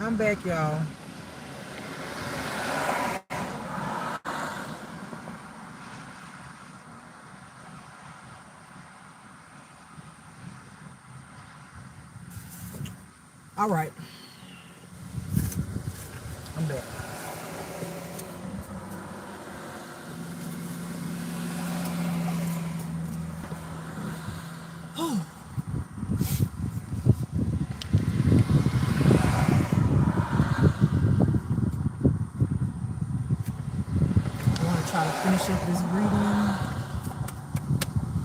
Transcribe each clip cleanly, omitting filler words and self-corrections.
I'm back, y'all. All right, I'm back. Oh, I want to try to finish up this reading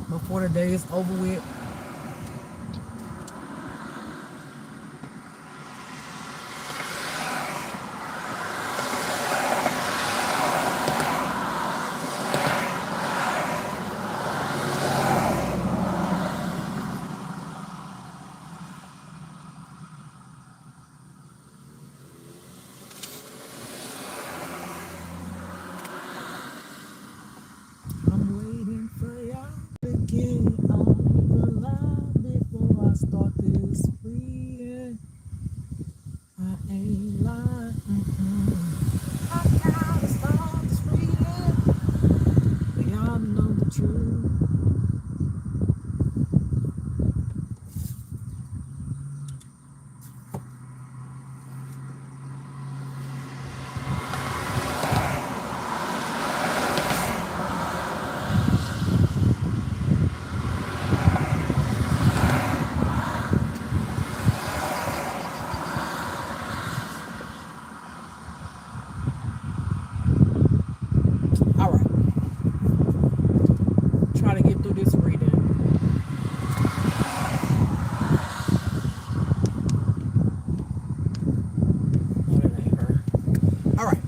before the day is over with. I'm waiting for y'all to get on the line before I start this reading. I ain't lying. I gotta start this reading. But y'all know the truth. All right, try to get through this reading. Oh, that ain't her. All right.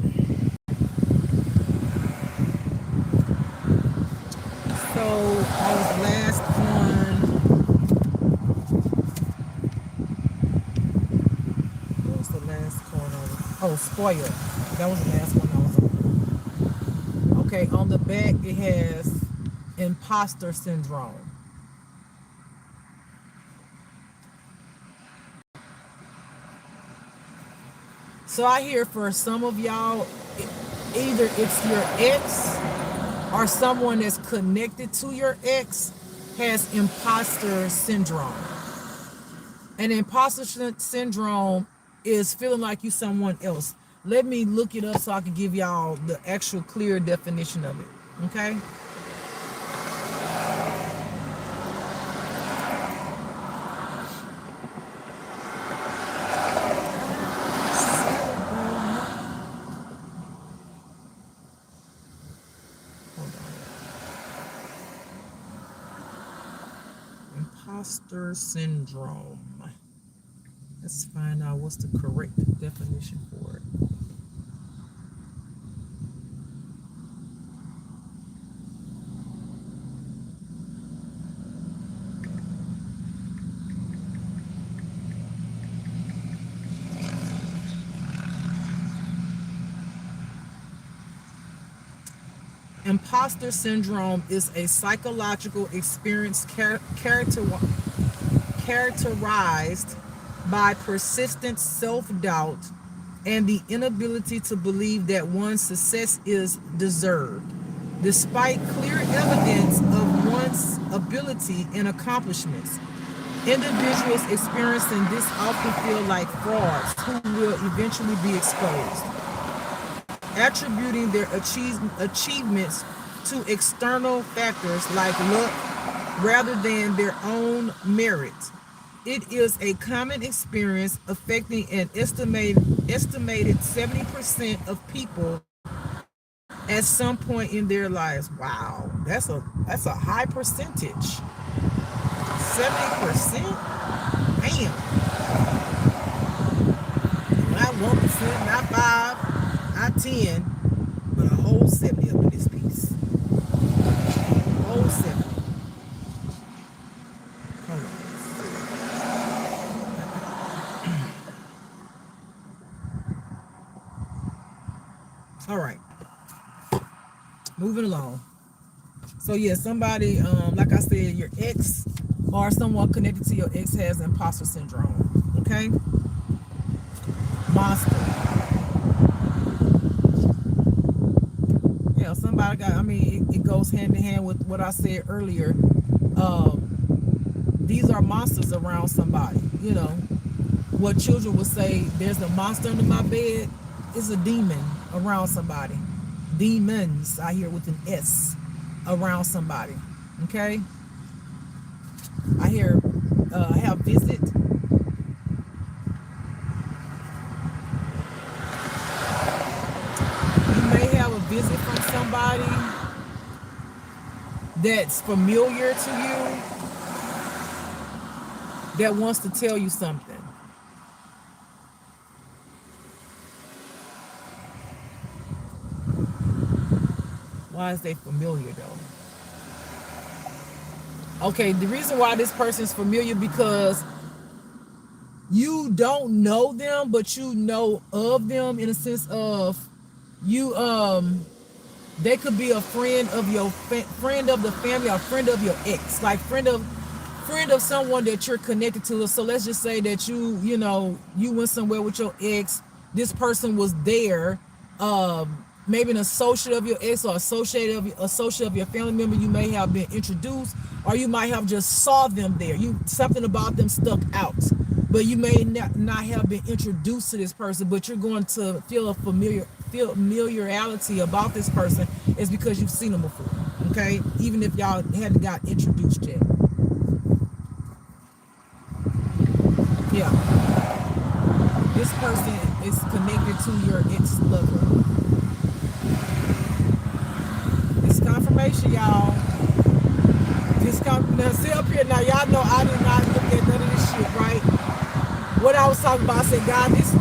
So I was last on. What was the last one I was? Oh, spoiled. That was the last one I was on. Okay, on the back it has imposter syndrome. So I hear for some of y'all, either it's your ex or someone that's connected to your ex has imposter syndrome. And imposter syndrome is feeling like you someone else. Let me look it up so I can give y'all the actual clear definition of it. Okay? Hold on. Imposter syndrome. Let's find out what's the correct definition for it. Imposter syndrome is a psychological experience characterized by persistent self doubt and the inability to believe that one's success is deserved, despite clear evidence of one's ability and accomplishments. Individuals experiencing this often feel like frauds who will eventually be exposed, attributing their achievements to external factors like luck rather than their own merit. It is a common experience affecting an estimated 70% of people at some point in their lives. Wow, that's a high percentage. 70%? Damn. Not 1%, not 5, not 10, but a whole 70 up in this piece. A whole 70. Hold on. All right. Moving along. So yeah, somebody, like I said, your ex or someone connected to your ex has imposter syndrome. Okay. monster. Yeah, somebody got, I mean, it goes hand in hand with what I said earlier. These are monsters around somebody. You know, what children would say, there's a monster under my bed, is a demon around somebody. Demons, I hear with an S, around somebody. Okay? I hear have visit. You may have a visit from somebody that's familiar to you that wants to tell you something. Why is they familiar though? Okay, the reason why this person is familiar because you don't know them, but you know of them in a sense of you they could be a friend of your friend of the family or friend of your ex, like friend of someone that you're connected to. So let's just say that you know you went somewhere with your ex. This person was there, maybe an associate of your ex or associate of your family member. You may have been introduced, or you might have just saw them there. You something about them stuck out, but you may not have been introduced to this person. But you're going to feel a familiarity about this person is because you've seen them before. Okay, even if y'all hadn't got introduced yet. Yeah, this person is connected to your ex-lover. It's confirmation, y'all. Now see up here now, y'all know I did not look at none of this shit, right? What I was talking about, I said, God, this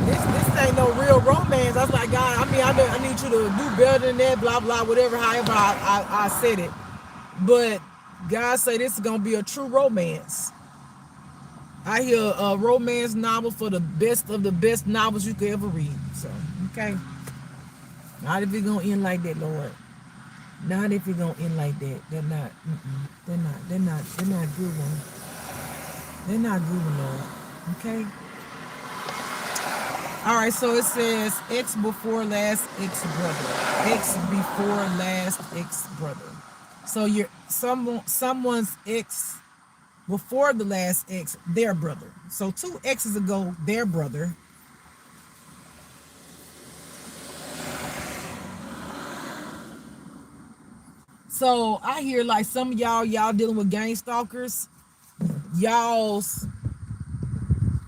ain't no real romance. I was like, God, I need you to do better than that, blah blah, whatever. However, I said it, but God said this is gonna be a true romance. I hear a romance novel for the best of the best novels you could ever read. So, okay. Not if it's gonna end like that, Lord. Not if it's gonna end like that. They're not. They're not good one. They're not good one, Lord. Okay. All right. So it says ex before last ex brother. Ex before last ex brother. So you're someone's ex before the last ex, their brother. So 2 exes ago, their brother. So I hear like some of y'all dealing with gang stalkers. Y'all's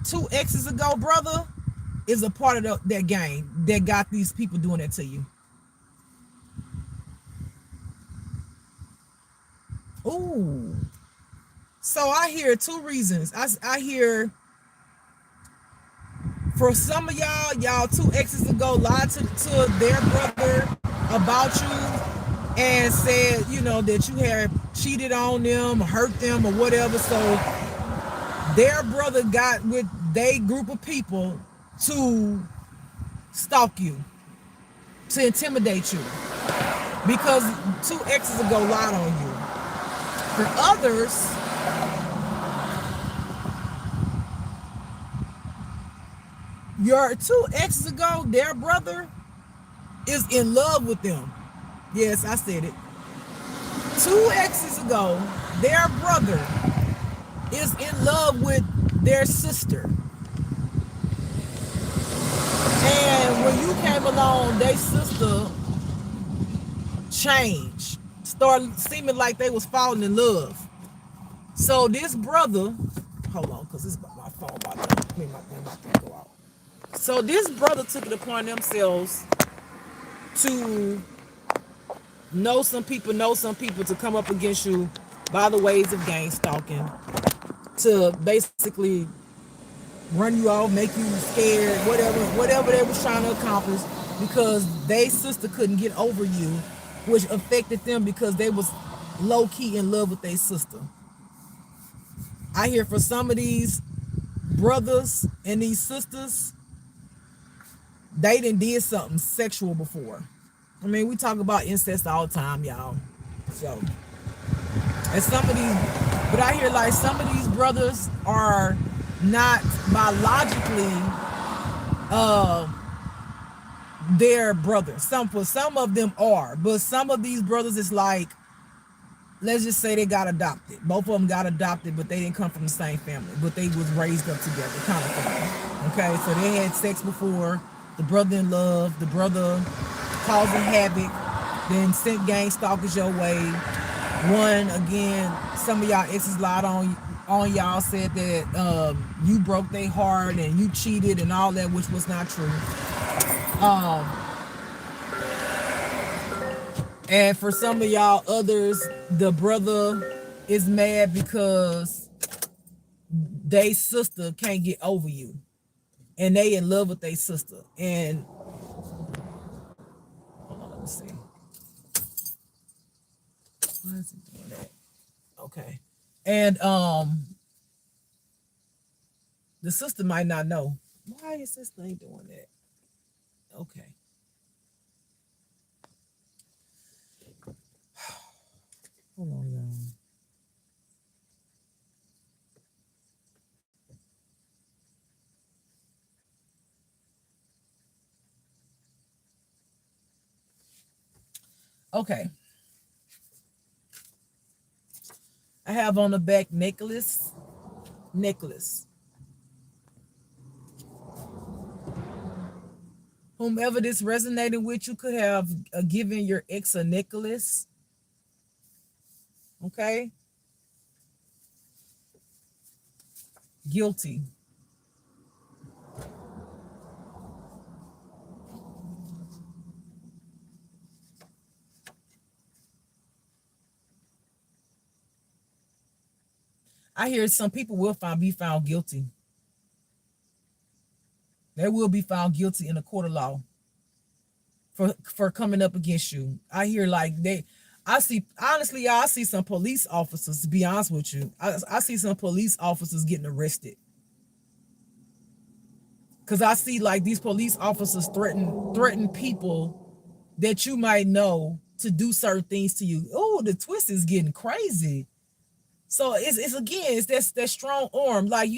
2 exes ago brother is a part of that gang that got these people doing that to you. Ooh. So I hear 2 reasons. I hear for some of y'all 2 exes ago lied to their brother about you and said, you know, that you had cheated on them, hurt them, or whatever. So their brother got with their group of people to stalk you, to intimidate you, because 2 exes ago lied on you. For others, your 2 exes ago, their brother is in love with them. Yes, I said it. 2 exes ago, their brother is in love with their sister. And when you came along, their sister changed, started seeming like they was falling in love. So this brother, hold on, because this my phone about to, my thing go out. So this brother took it upon themselves to know some people to come up against you by the ways of gang stalking, to basically run you off, make you scared, whatever they was trying to accomplish, because they sister couldn't get over you, which affected them because they was low-key in love with their sister. I hear for some of these brothers and these sisters, they did something sexual before. I mean, we talk about incest all the time, y'all. So, and some of these, but I hear like some of these brothers are not biologically uh their brothers. Some of them are, but some of these brothers is like, let's just say they got adopted. Both of them got adopted, but they didn't come from the same family, but they was raised up together, kind of thing. Okay, so they had sex before. The brother in love, the brother causing havoc, then sent gang stalkers your way. One again, some of y'all exes lied on y'all, said that you broke their heart and you cheated and all that, which was not true. Um, and for some of y'all others, the brother is mad because they sister can't get over you, and they in love with their sister. And hold on, let me see. Why is it doing that? Okay, and the sister might not know why your sister ain't doing that. Okay. Hold on, y'all. Okay. I have on the back necklace. Whomever this resonated with, you could have given your ex a necklace. Okay. Guilty. I hear some people will be found guilty. They will be found guilty in a court of law for coming up against you. I hear like I see, honestly, y'all, I see some police officers, to be honest with you. I see some police officers getting arrested. Because I see like these police officers threaten people that you might know to do certain things to you. Oh, the twist is getting crazy. So it's again, it's that strong arm, like,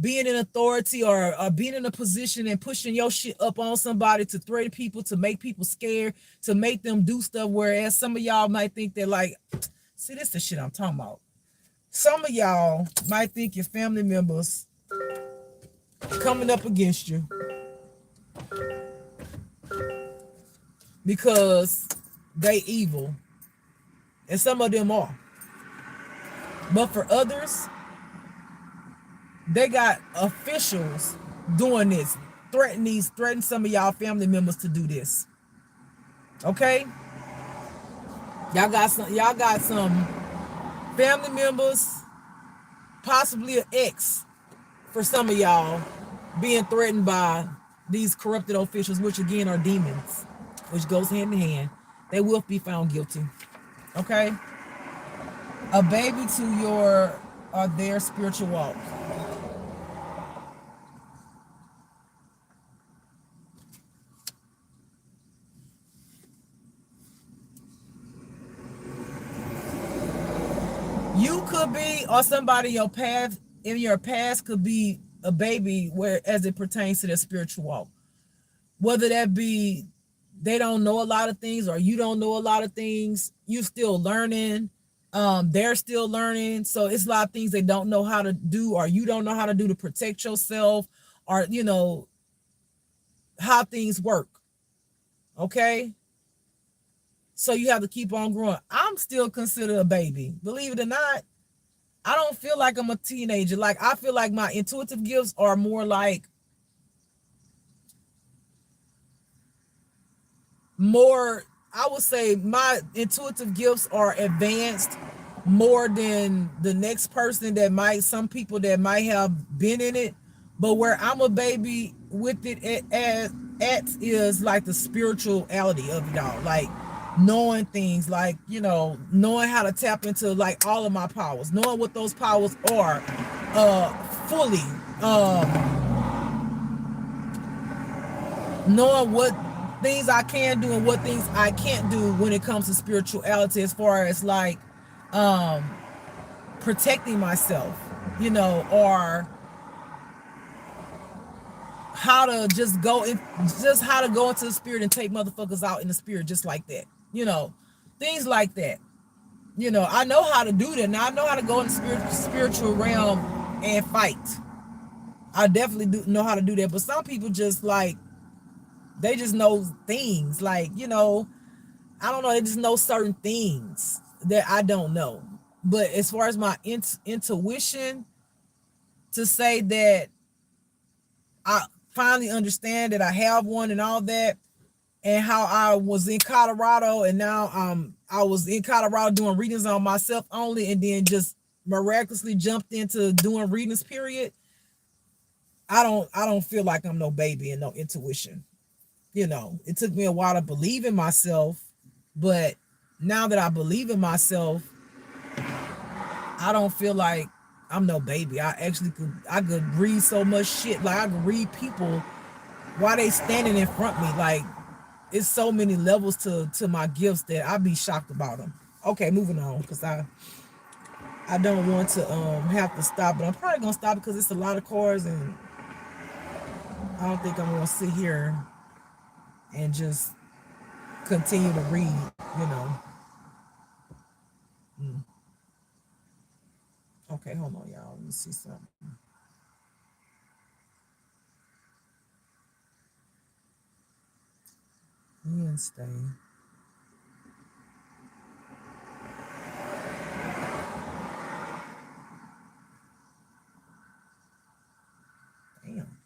being in authority or being in a position and pushing your shit up on somebody to threaten people, to make people scared, to make them do stuff. Whereas some of y'all might think that, like, see, this is the shit I'm talking about. Some of y'all might think your family members coming up against you because they evil, and some of them are. But for others, they got officials doing this, threaten some of y'all family members to do this. Okay? Y'all got some family members, possibly an ex, for some of y'all, being threatened by these corrupted officials, which again are demons, which goes hand in hand. They will be found guilty. Okay? A baby to your or their spiritual walk. You could be, or somebody in your past could be a baby, where as it pertains to their spiritual walk. Whether that be they don't know a lot of things, or you don't know a lot of things, you still learning. They're still learning. So it's a lot of things they don't know how to do, or you don't know how to do to protect yourself, or how things work. Okay. So you have to keep on growing. I'm still considered a baby. Believe it or not, I don't feel like I'm a teenager. Like, I feel like my intuitive gifts are more like I would say my intuitive gifts are advanced more than the next person some people that might have been in it. But where I'm a baby with it at is like the spirituality of it all. Like, knowing things, like, knowing how to tap into like all of my powers, knowing what those powers are fully, knowing what things I can do and what things I can't do when it comes to spirituality, as far as like protecting myself, or how to just go in, just how to go into the spirit and take motherfuckers out in the spirit just like that. Things like that. I know how to do that. Now I know how to go in the spiritual realm and fight. I definitely do know how to do that. But some people just like, they just know things. Like, I don't know. They just know certain things that I don't know. But as far as my intuition, to say that I finally understand that I have one and all that, and how I was in Colorado, and now I was in Colorado doing readings on myself only, and then just miraculously jumped into doing readings, period. I don't feel like I'm no baby and no intuition. It took me a while to believe in myself, but now that I believe in myself, I don't feel like I'm no baby. I could read so much shit. Like, I could read people while they standing in front of me. Like, it's so many levels to my gifts that I'd be shocked about them. Okay, moving on, because I don't want to have to stop, but I'm probably gonna stop because it's a lot of cars, and I don't think I'm gonna sit here and just continue to read. You know. Okay, hold on, y'all. Let me see something. Wednesday. Damn,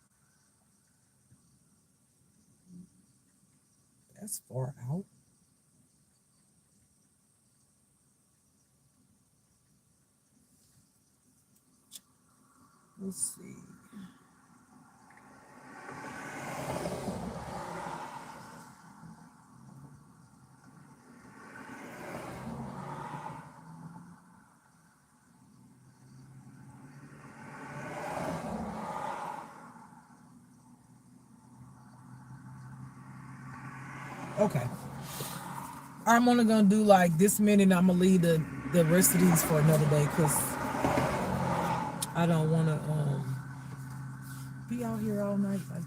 that's far out. Let's see. Okay. I'm only gonna do like this many, and I'm gonna leave the rest of these for another day, because I don't want to be out here all night like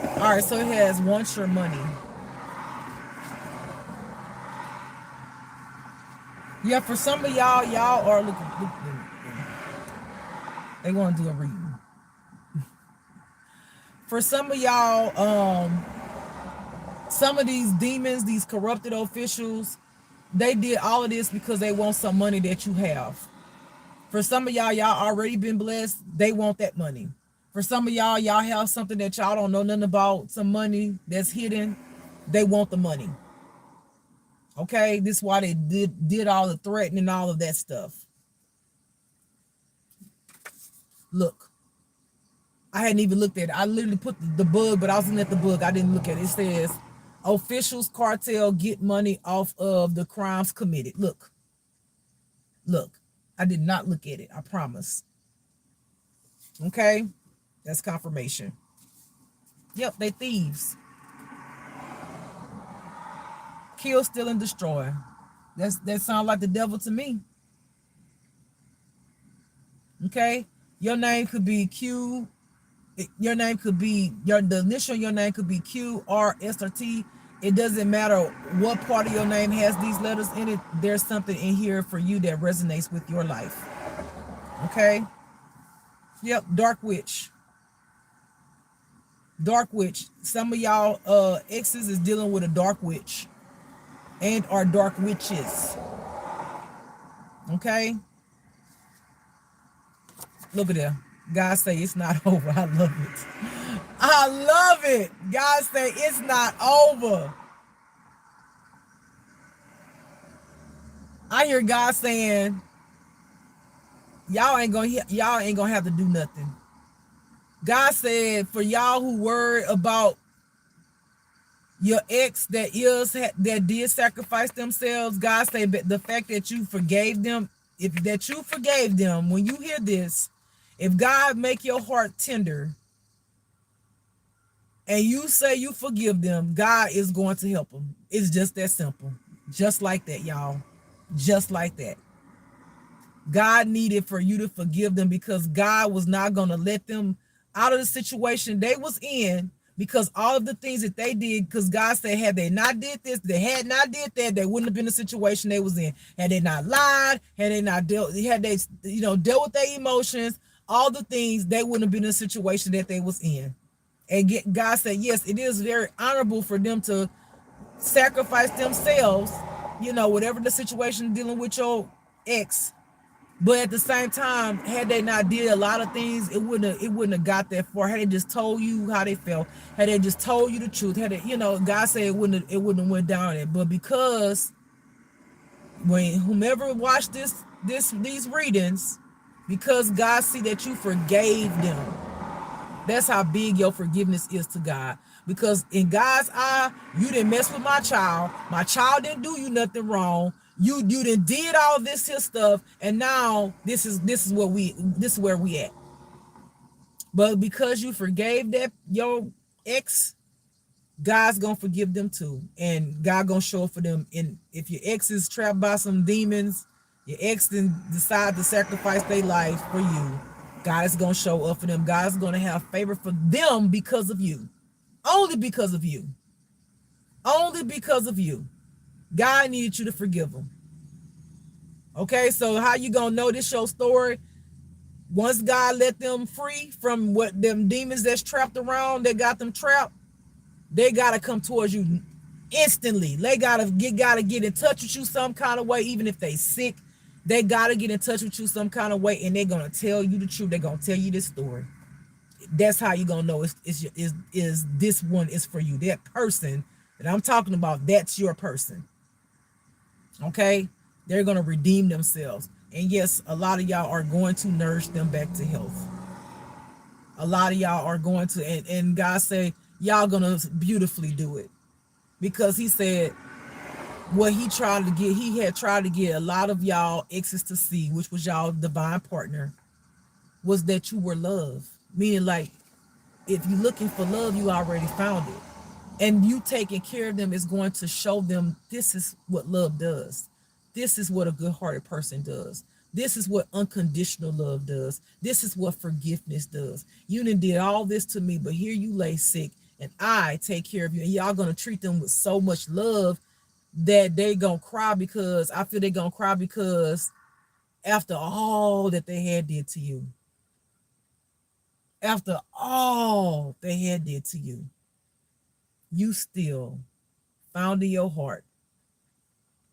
that. All right, so it has "Want Your Money." Yeah, for some of y'all are looking. They want to do a reading. For some of y'all, some of these demons, these corrupted officials, they did all of this because they want some money that you have. For some of y'all already been blessed. They want that money. For some of y'all have something that y'all don't know nothing about, some money that's hidden. They want the money. Okay, this is why they did all the threatening and all of that stuff. Look, I hadn't even looked at it. I literally put the bug, but I was looking at the bug. I didn't look at it. It says, officials cartel get money off of the crimes committed. Look, I did not look at it. I promise. Okay, that's confirmation. Yep, they thieves. Kill, steal, and destroy. That sounds like the devil to me. Okay, your name could be Q. Your name could be the initial. Your name could be Q, R, S, or T. It doesn't matter what part of your name has these letters in it. There's something in here for you that resonates with your life. Okay. Yep. Dark witch. Dark witch. Some of y'all exes is dealing with a dark witch, and are dark witches. Okay. Look at there. God say it's not over. I love it. I love it. God say it's not over. I hear God saying, y'all ain't gonna have to do nothing. God said, for y'all who worried about your ex that did sacrifice themselves, God said, the fact that you forgave them, when you hear this, if God make your heart tender and you say you forgive them, God is going to help them. It's just that simple. Just like that, y'all. Just like that. God needed for you to forgive them, because God was not going to let them out of the situation they was in, because all of the things that they did, because God said, had they not did this, they had not did that, they wouldn't have been the situation they was in. Had they not lied, had they not dealt, had they, dealt with their emotions, all the things, they wouldn't have been in the situation that they was in. And God said, yes, it is very honorable for them to sacrifice themselves, whatever the situation dealing with your ex. But at the same time, had they not did a lot of things, it wouldn't have got that far. Had they just told you how they felt, had they just told you the truth, had they, God said it wouldn't have went down it. But because when whomever watched these readings, because God see that you forgave them, that's how big your forgiveness is to God. Because in God's eye, you didn't mess with my child. My child didn't do you nothing wrong. You did all this here stuff, and now this is where we at. But because you forgave that your ex, God's gonna forgive them too, and God gonna show up for them. And if your ex is trapped by some demons, your ex then decide to sacrifice their life for you, God is gonna show up for them. God's gonna have favor for them because of you, only because of you, only because of you. God needed you to forgive them. Okay, so how you gonna know this your story? Once God let them free from what them demons that's trapped around, that got them trapped, they gotta come towards you instantly. They gotta get in touch with you some kind of way, even if they sick. They gotta get in touch with you some kind of way, and they're gonna tell you the truth. They're gonna tell you this story. That's how you gonna know is this one is for you. That person that I'm talking about, that's your person. Okay, they're gonna redeem themselves, and yes, a lot of y'all are going to nourish them back to health. A lot of y'all are going to, and God say y'all gonna beautifully do it, because He said what He had tried to get a lot of y'all exes to see, which was y'all divine partner, was that you were love. Meaning, like, if you're looking for love, you already found it. And you taking care of them is going to show them this is what love does. This is what a good-hearted person does. This is what unconditional love does. This is what forgiveness does. You done did all this to me, but here you lay sick, and I take care of you. And y'all gonna treat them with so much love that they gonna cry, because I feel they gonna cry, because after all that they had did to you, after all they had did to you, you still found in your heart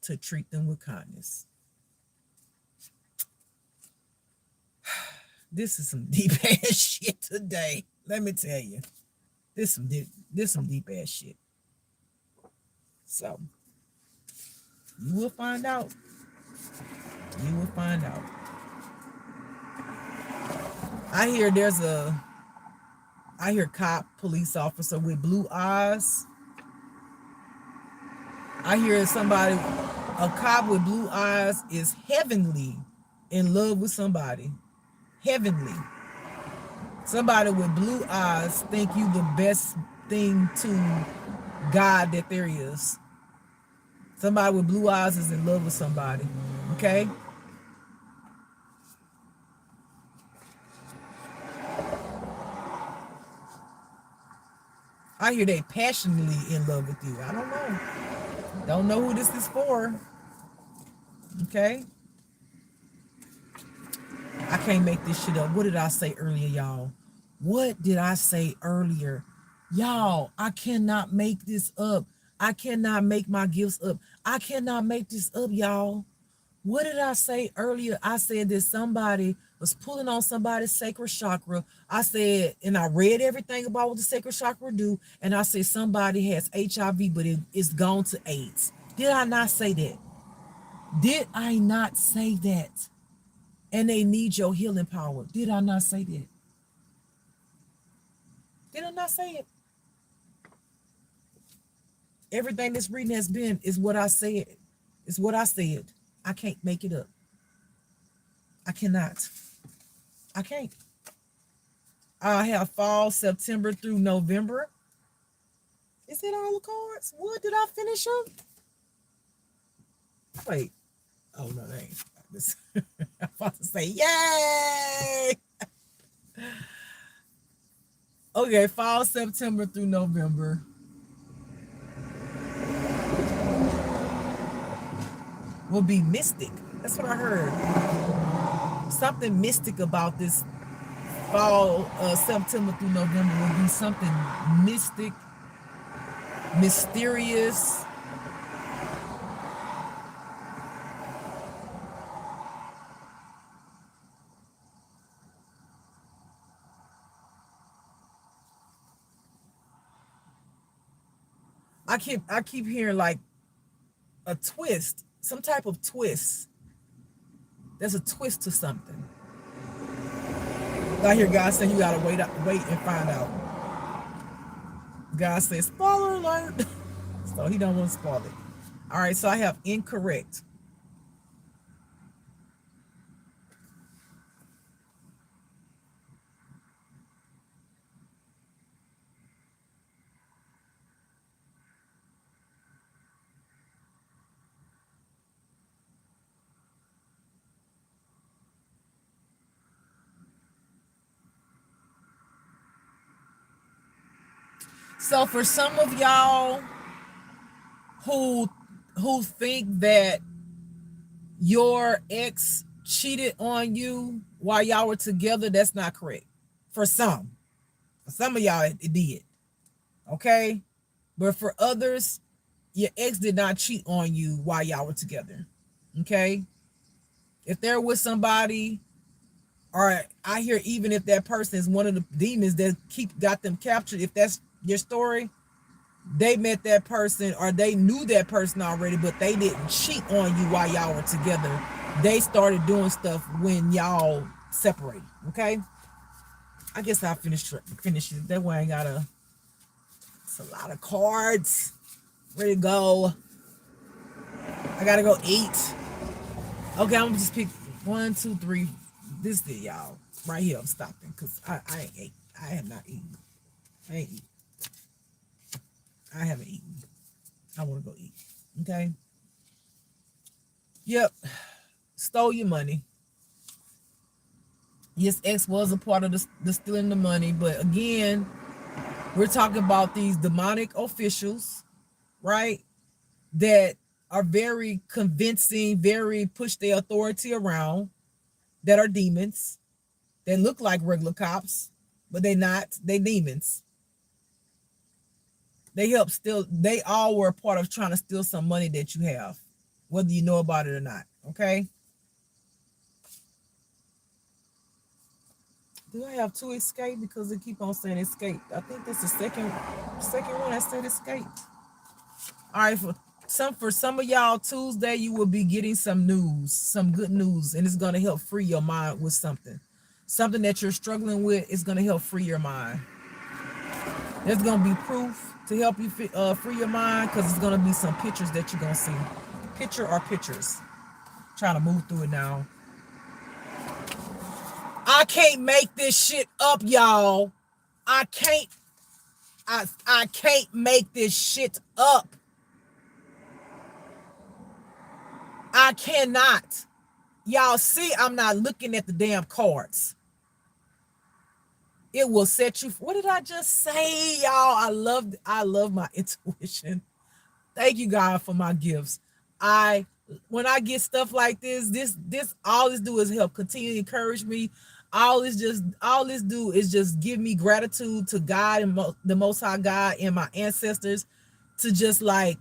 to treat them with kindness. This is some deep ass shit today. Let me tell you. This some deep ass shit. So you will find out. You will find out. I hear cop, police officer with blue eyes. I hear a cop with blue eyes is heavenly in love with somebody. Heavenly. Somebody with blue eyes think you the best thing to God that there is. Somebody with blue eyes is in love with somebody. Okay? I hear they passionately in love with you. I don't know. Don't know who this is for. Okay? I can't make this shit up. What did I say earlier, y'all? What did I say earlier? Y'all, I cannot make this up. I cannot make my gifts up. I cannot make this up, y'all. What did I say earlier? I said that somebody was pulling on somebody's sacred chakra. I said, and I read everything about what the sacred chakra do, and I said somebody has HIV, but it's gone to AIDS. Did I not say that? Did I not say that? And they need your healing power. Did I not say that? Did I not say it? Everything this reading has been is what I said. It's what I said. I can't make it up. I cannot. I can't. I have fall, September through November. Is it all the cards? What did I finish up? Wait. Oh, no, that ain't. I'm about to say, yay! Okay, fall, September through November. Will be mystic. That's what I heard. Something mystic about this fall, September through November will be something mystic, mysterious. I keep hearing like a twist, some type of twist. There's a twist to something. I hear God saying you gotta wait and find out. God says spoiler alert, so He don't want to spoil it. All right, so I have incorrect. So for some of y'all who think that your ex cheated on you while y'all were together, that's not correct. For some of y'all it did. Okay, but for others, your ex did not cheat on you while y'all were together. Okay, if they're with somebody, or I hear even if that person is one of the demons that got them captured, if that's your story, they met that person or they knew that person already, but they didn't cheat on you while y'all were together. They started doing stuff when y'all separated. Okay, I guess I'll finish it. That way I ain't gotta. It's a lot of cards. Ready to go. I gotta go eat. Okay, I'm gonna just pick 1, 2, 3. This is y'all. Right here, I'm stopping because I ain't ate. I have not eaten. I ain't eaten. I haven't eaten. I want to go eat. Okay. Yep. Stole your money. Yes, ex was a part of the stealing the money, but again, we're talking about these demonic officials, right? That are very convincing, very push their authority around, that are demons, that look like regular cops, but they're not. They demons. They help steal. They all were a part of trying to steal some money that you have, whether you know about it or not. Okay. Do I have two escape? Because they keep on saying escape. I think this is the second one that said escape. All right, for some of y'all, Tuesday you will be getting some news, some good news, and it's gonna help free your mind with something. Something that you're struggling with is gonna help free your mind. There's gonna be proof to help you free your mind, because it's gonna be some pictures that you're gonna see. Picture or pictures. Trying to move through it now. I can't make this shit up, y'all. I can't make this shit up. I cannot. Y'all see, I'm not looking at the damn cards. It will set you. What did I just say, y'all? I love my intuition. Thank you, God, for my gifts. When I get stuff like this all this do is help continue to encourage me. All this do is just give me gratitude to God and the Most High God and my ancestors, to just like,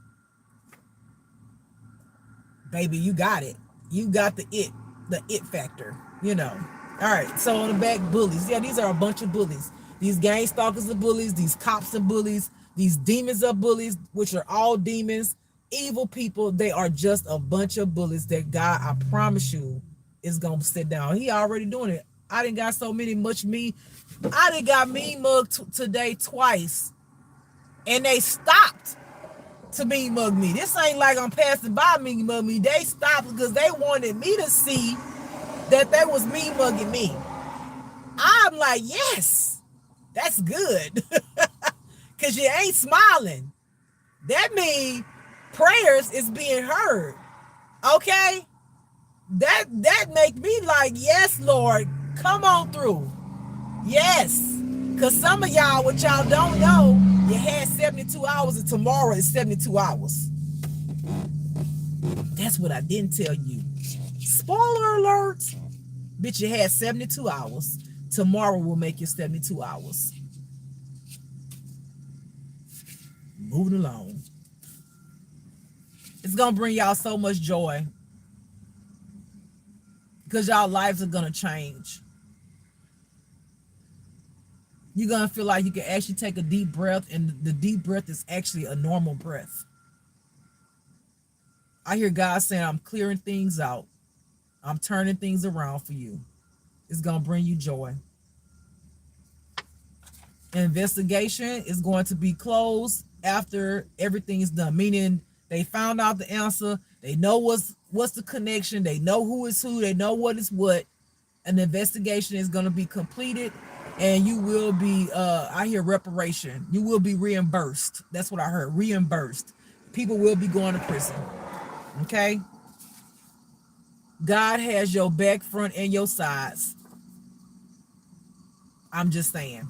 baby, you got it. You got the it factor, you know. All right, so on the back, bullies. Yeah, these are a bunch of bullies. These gang stalkers are bullies. These cops are bullies. These demons are bullies, which are all demons, evil people. They are just a bunch of bullies that God, I promise you, is going to sit down. He already doing it. I done got so much me. I done got mean mugged today twice, and they stopped to mean mug me. This ain't like I'm passing by mean mug me. They stopped because they wanted me to see that they was mean mugging me. I'm like, yes, that's good. Because you ain't smiling. That means prayers is being heard. Okay? That make me like, yes, Lord, come on through. Yes. Because some of y'all, what y'all don't know, you had 72 hours and tomorrow is 72 hours. That's what I didn't tell you. Spoiler alert. Bitch, you had 72 hours. Tomorrow will make you 72 hours. Moving along. It's going to bring y'all so much joy. Because y'all lives are going to change. You're going to feel like you can actually take a deep breath, and the deep breath is actually a normal breath. I hear God saying, I'm clearing things out. I'm turning things around for you. It's going to bring you joy. Investigation is going to be closed after everything is done, meaning they found out the answer. They know what's the connection. They know who is who. They know what is what. An investigation is going to be completed, and you will be, I hear reparation. You will be reimbursed. That's what I heard, reimbursed. People will be going to prison. Okay? God has your back, front, and your sides. I'm just saying.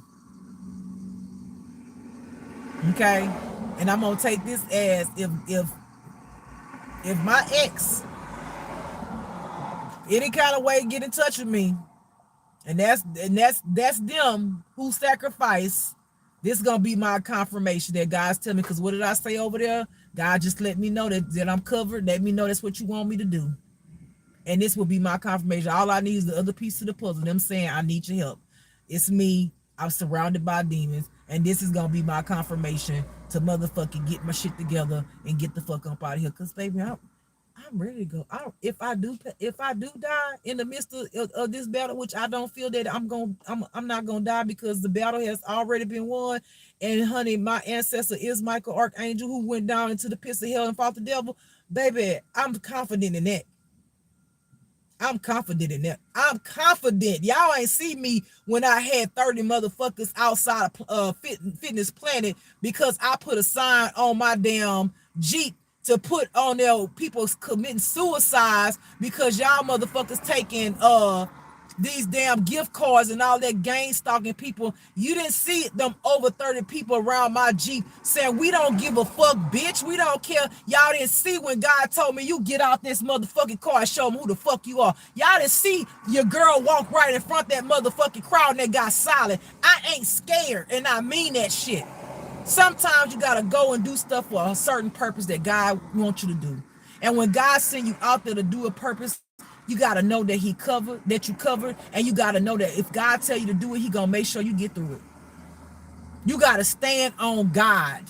Okay? And I'm going to take this as if my ex any kind of way get in touch with me, and that's them who sacrifice, this gonna be my confirmation that God's telling me. Because what did I say over there? God just let me know that I'm covered. Let me know that's what you want me to do, and this will be my confirmation. All I need is the other piece of the puzzle, them saying I need your help. It's me. I'm surrounded by demons, and this is gonna be my confirmation to motherfucking get my shit together and get the fuck up out of here. Cause baby, I'm ready to go. If I do die in the midst of this battle, which I don't feel that I'm not gonna die, because the battle has already been won. And honey, my ancestor is Michael Archangel, who went down into the pits of hell and fought the devil. Baby, I'm confident in that. I'm confident in that. I'm confident. Y'all ain't see me when I had 30 motherfuckers outside of Fitness Planet because I put a sign on my damn Jeep to put on there people committing suicides because y'all motherfuckers taking these damn gift cards and all that gang stalking people. You didn't see them over 30 people around my Jeep saying, we don't give a fuck, bitch. We don't care. Y'all didn't see when God told me, you get out this motherfucking car and show them who the fuck you are. Y'all didn't see your girl walk right in front of that motherfucking crowd and they got silent. I ain't scared, and I mean that shit. Sometimes you gotta go and do stuff for a certain purpose that God wants you to do. And when God send you out there to do a purpose, you gotta know that you covered, and you gotta know that if God tell you to do it, he gonna make sure you get through it. You gotta stand on God.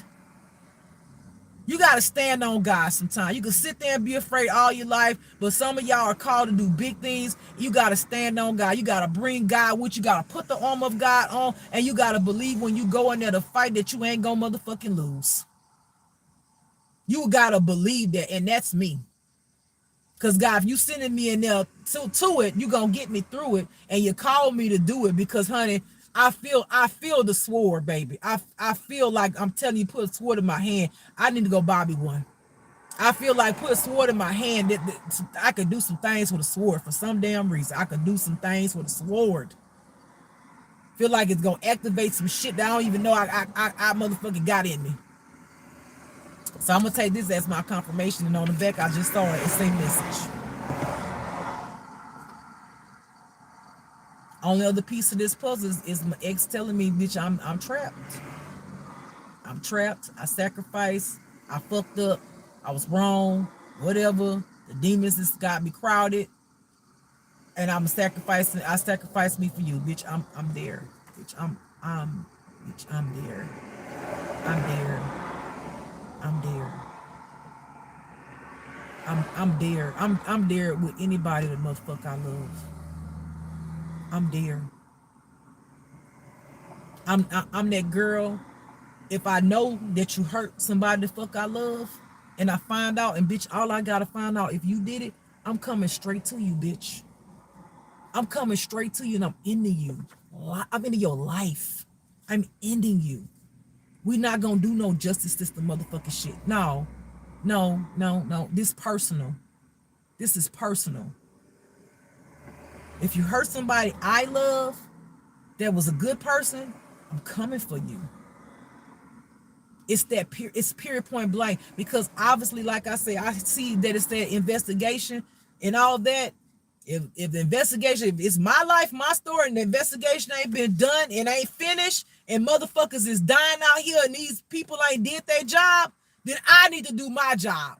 You gotta stand on God sometimes. You can sit there and be afraid all your life, but some of y'all are called to do big things. You gotta stand on God. You gotta bring God with you. You gotta put the armor of God on, and you gotta believe when you go in there to fight that you ain't gonna motherfucking lose. You gotta believe that, and that's me. Because God, if you sending me in there to it, you gonna get me through it, and you call me to do it because, honey, I feel the sword, baby. I feel like I'm telling you, put a sword in my hand. I need to go buy me one. I feel like put a sword in my hand that I could do some things with a sword for some damn reason. I could do some things with a sword. Feel like it's gonna activate some shit that I don't even know I motherfucking got in me. So I'm gonna take this as my confirmation, and on the back I just saw it. It's a message. Only other piece of this puzzle is my ex telling me, bitch, I'm trapped. I'm trapped. I sacrificed. I fucked up. I was wrong. Whatever. The demons just got me crowded, and I'm sacrificing. I sacrificed me for you, bitch. I'm there, bitch. Bitch, I'm there. I'm there. I'm there. I'm there. I'm there with anybody that motherfucker I love. I'm there. I'm that girl. If I know that you hurt somebody the fuck I love, and I find out, and bitch, all I gotta find out if you did it, I'm coming straight to you, bitch. I'm coming straight to you, and I'm ending you. I'm ending your life. I'm ending you. We not gonna do no justice system motherfucking shit. No. This personal. This is personal. If you hurt somebody I love that was a good person, I'm coming for you. It's that it's period point blank, because obviously, like I say, I see that it's that investigation and all that. If the investigation, if it's my life, my story, and the investigation ain't been done and ain't finished, and motherfuckers is dying out here and these people ain't did their job, then I need to do my job.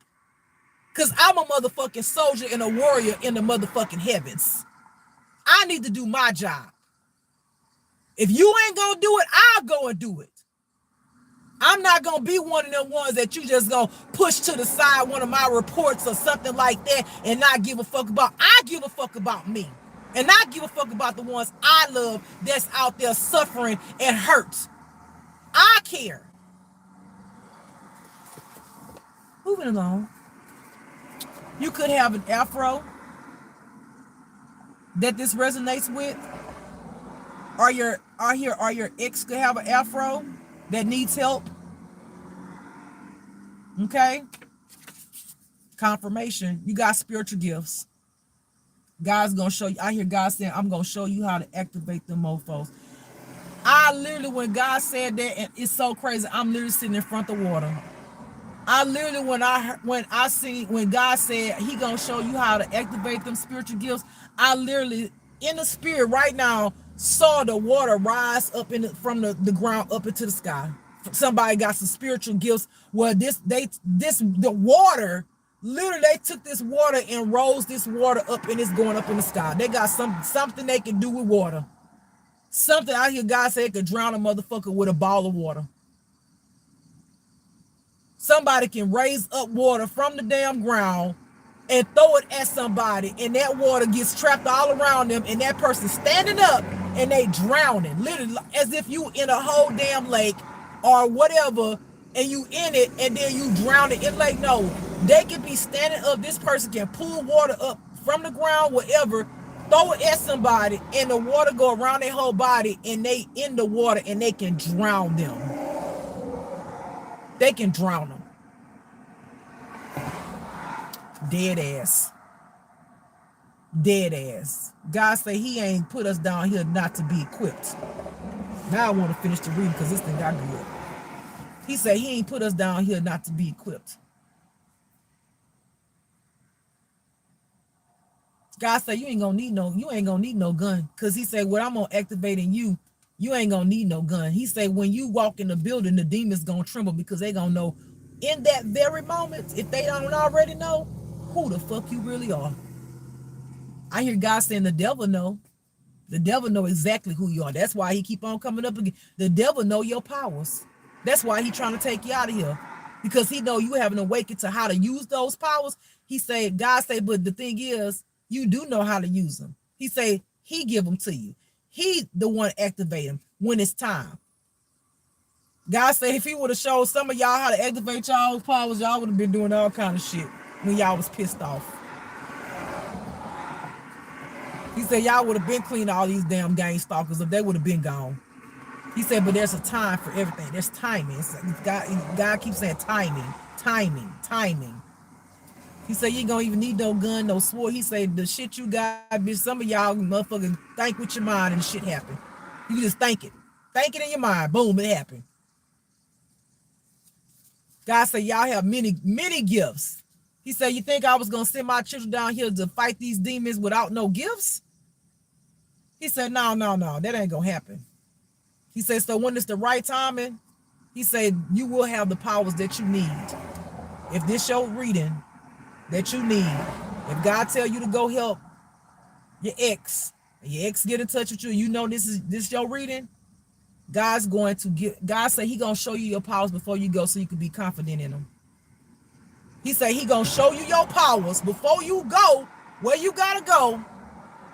Cause I'm a motherfucking soldier and a warrior in the motherfucking heavens. I need to do my job. If you ain't gonna do it, I'll go and do it. I'm not gonna be one of them ones that you just gonna push to the side one of my reports or something like that and not give a fuck about. I give a fuck about me. And I give a fuck about the ones I love that's out there suffering and hurt. I care. Moving along. You could have an afro that this resonates with. Or your ex could have an afro that needs help. Okay? Confirmation. You got spiritual gifts. God's gonna show you. I hear God saying, I'm gonna show you how to activate them mofos. I literally, when God said that, and it's so crazy, I'm literally sitting in front of water. I literally, when God said He gonna show you how to activate them spiritual gifts, I literally, in the spirit right now, saw the water rise up from the ground up into the sky. Somebody got some spiritual gifts where the water, literally they took this water and rose this water up and it's going up in the sky. They got something they can do with water. Something I hear God say it could drown a motherfucker with a ball of water. Somebody can raise up water from the damn ground and throw it at somebody, and that water gets trapped all around them, and that person standing up and they drowning, literally as if you in a whole damn lake or whatever, and you in it, and then you drown it. It's like, no, they can be standing up. This person can pull water up from the ground, whatever, throw it at somebody, and the water go around their whole body, and they in the water, and they can drown them. They can drown them. Dead ass. Dead ass. God say He ain't put us down here not to be equipped. Now I want to finish the reading because this thing got good. He said He ain't put us down here not to be equipped. God said you ain't gonna need no gun. Because He said what I'm gonna activate in you, you ain't gonna need no gun. He said when you walk in the building, the demons gonna tremble because they gonna know in that very moment, if they don't already know, who the fuck you really are. I hear God saying the devil know. The devil know exactly who you are. That's why he keep on coming up again. The devil know your powers. That's why he trying to take you out of here. Because he know you haven't awakened to how to use those powers. He say, God say, but the thing is, you do know how to use them. He say, He give them to you. He the one activate them when it's time. God say if He would have showed some of y'all how to activate y'all's powers, y'all would have been doing all kind of shit when y'all was pissed off. He said y'all would have been cleaning all these damn gang stalkers if they would have been gone. He said, but there's a time for everything. There's timing. God keeps saying timing, timing, timing. He said you ain't gonna even need no gun, no sword. He said the shit you got, bitch, some of y'all motherfucking think with your mind and the shit happen. You can just think it. Think it in your mind. Boom, it happened. God said y'all have many, many gifts. He said, you think I was going to send my children down here to fight these demons without no gifts? He said, no, that ain't going to happen. He said, so when it's the right timing, He said, you will have the powers that you need. If this your reading that you need, if God tell you to go help your ex, and your ex get in touch with you, you know this your reading, God said He going to show you your powers before you go so you can be confident in them. He said He going to show you your powers before you go where you got to go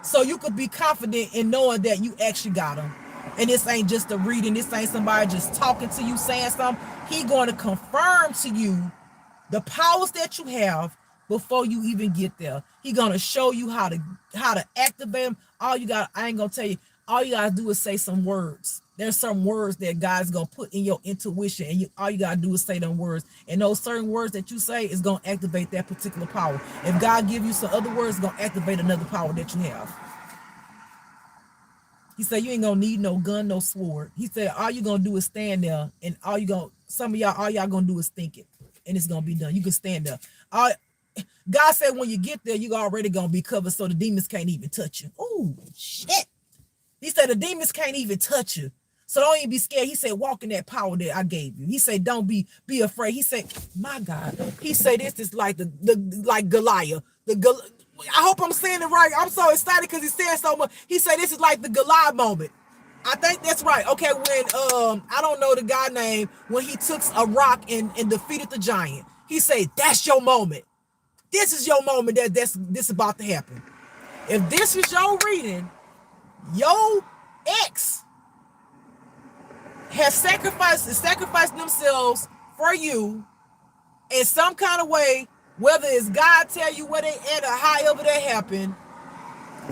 so you could be confident in knowing that you actually got them. And this ain't just a reading. This ain't somebody just talking to you, saying something. He going to confirm to you the powers that you have before you even get there. He going to show you how to activate them. I ain't going to tell you, all you got to do is say some words. There's some words that God's going to put in your intuition, and all you got to do is say them words. And those certain words that you say is going to activate that particular power. If God give you some other words, it's going to activate another power that you have. He said, you ain't gonna need no gun, no sword. He said, all you gonna do is stand there, and some of y'all, all y'all gonna do is think it, and it's gonna be done. You can stand there. All, God said, when you get there, you already gonna be covered, so the demons can't even touch you. Oh shit! He said the demons can't even touch you, so don't even be scared. He said, walk in that power that I gave you. He said, don't be afraid. He said, my God. He said, this is like the like Goliath. I hope I'm saying it right. I'm so excited because he said so much. He said this is like the Goliath moment. I think that's right. Okay, when I don't know the guy name, when he took a rock and defeated the giant. He said, that's your moment. This is your moment this about to happen. If this is your reading, your ex has sacrificed themselves for you in some kind of way, whether it's God tell you where they at or however that happened,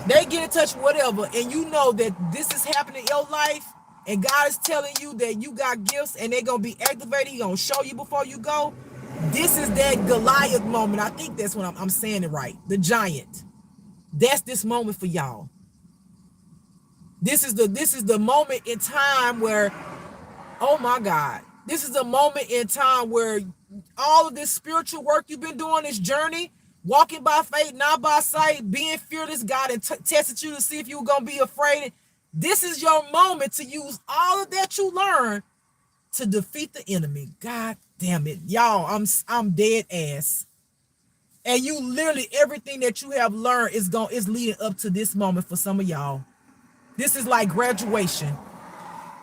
they get in touch with whatever, and you know that this is happening in your life, and God is telling you that you got gifts and they're going to be activated. He's going to show you before you go. This is that Goliath moment. I think that's what I'm saying it right. The giant. That's this moment for y'all. This is the moment in time where, oh my God, this is the moment in time where all of this spiritual work you've been doing, this journey, walking by faith, not by sight, being fearless, God and tested you to see if you were going to be afraid. This is your moment to use all of that you learned to defeat the enemy. God damn it. Y'all, I'm dead ass. And you literally, everything that you have learned is leading up to this moment for some of y'all. This is like graduation.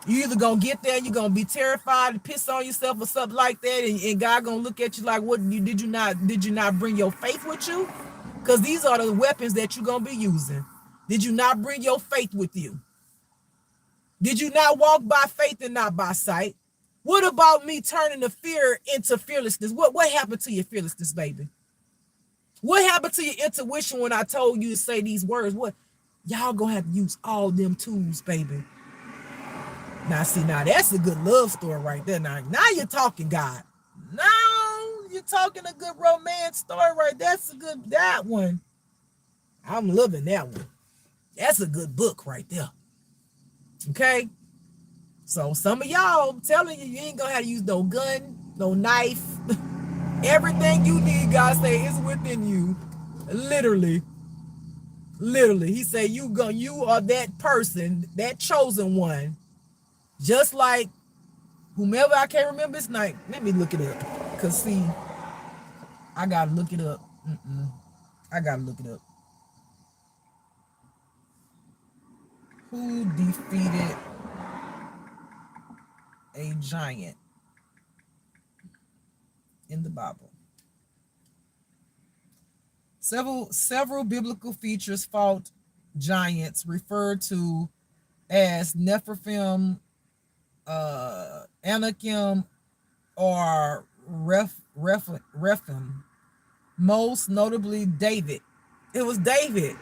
You either gonna get there, you're gonna be terrified and piss on yourself or something like that, and God gonna look at you like, what did you not bring your faith with you? Because these are the weapons that you're gonna be using. Did you not bring your faith with you? Did you not walk by faith and not by sight? What about me turning the fear into fearlessness? What happened to your fearlessness, baby? What happened to your intuition when I told you to say these words? What? Y'all gonna have to use all them tools, baby. Now, see, now that's a good love story right there. Now you're talking, God. Now you're talking a good romance story, right? That one. I'm loving that one. That's a good book right there. Okay? So some of y'all, I'm telling you, you ain't gonna have to use no gun, no knife. Everything you need, God say, is within you. Literally. He said, you are that person, that chosen one. Just like whomever, I can't remember his name. Let me look it up. Because, see, I got to look it up. I got to look it up. Who defeated a giant in the Bible? Several biblical features fought giants referred to as Nephilim, Anakim, or Rephaim. Most notably David. It was David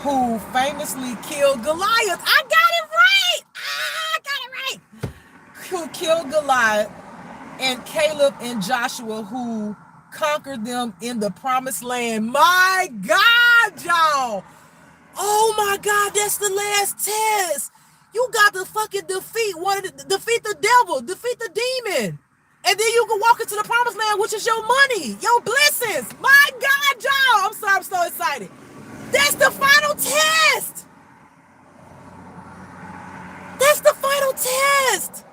who famously killed Goliath. I got it right. Who killed Goliath, and Caleb and Joshua who conquered them in the promised land. My God, y'all. Oh my God, that's the last test. You got to fucking defeat the devil, defeat the demon. And then you can walk into the promised land, which is your money, your blessings. My God, y'all. I'm so excited. That's the final test. That's the final test.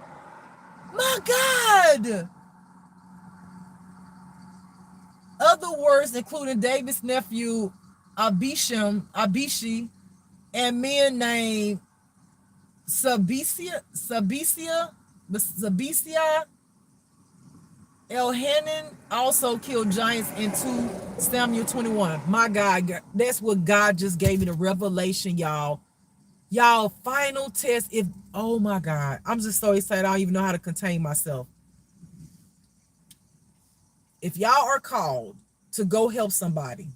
My God. Other words, including David's nephew, Abishi, and men named Sabisia, Elhanan also killed giants in 2 Samuel 21. My God, that's what God just gave me the revelation, y'all. Y'all, final test. Oh my God, I'm just so excited. I don't even know how to contain myself. If y'all are called to go help somebody